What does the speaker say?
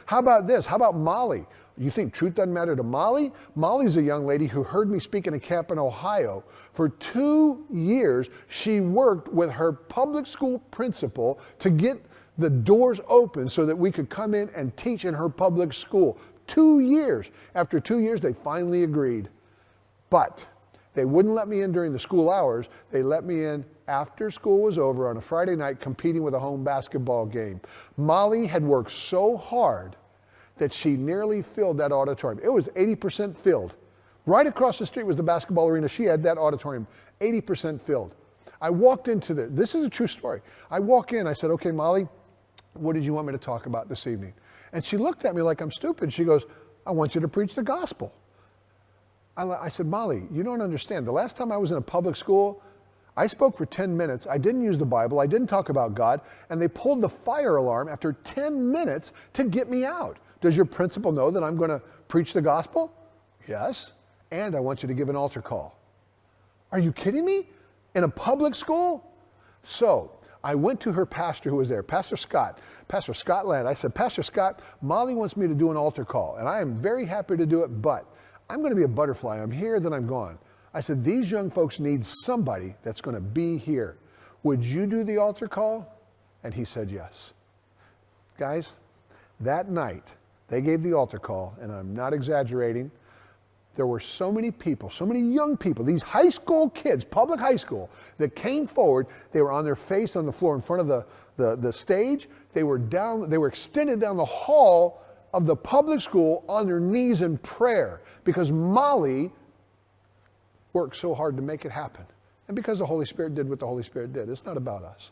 How about this? How about Mollie? You think truth doesn't matter to Mollie? Mollie's a young lady who heard me speak in a camp in Ohio. For 2 years, she worked with her public school principal to get the doors open so that we could come in and teach in her public school. 2 years. After 2 years, they finally agreed. But they wouldn't let me in during the school hours. They let me in after school was over on a Friday night competing with a home basketball game. Mollie had worked so hard that she nearly filled that auditorium. It was 80% filled. Right across the street was the basketball arena. She had that auditorium 80% filled. I walked into this is a true story. I walk in, I said, okay, Mollie, what did you want me to talk about this evening? And she looked at me like I'm stupid. She goes, I want you to preach the gospel. I said, Mollie, you don't understand. The last time I was in a public school, I spoke for 10 minutes. I didn't use the Bible. I didn't talk about God. And they pulled the fire alarm after 10 minutes to get me out. Does your principal know that I'm going to preach the gospel? Yes. And I want you to give an altar call. Are you kidding me? In a public school? So I went to her pastor who was there, Pastor Scott Land. I said, Pastor Scott, Mollie wants me to do an altar call, and I am very happy to do it, but I'm going to be a butterfly. I'm here, then I'm gone. I said, these young folks need somebody that's going to be here. Would you do the altar call? And he said yes. Guys, that night, they gave the altar call, and I'm not exaggerating. There were so many people, so many young people, these high school kids, public high school, that came forward. They were on their face on the floor in front of the stage. They were extended down the hall of the public school on their knees in prayer because Mollie worked so hard to make it happen. And because the Holy Spirit did what the Holy Spirit did. It's not about us.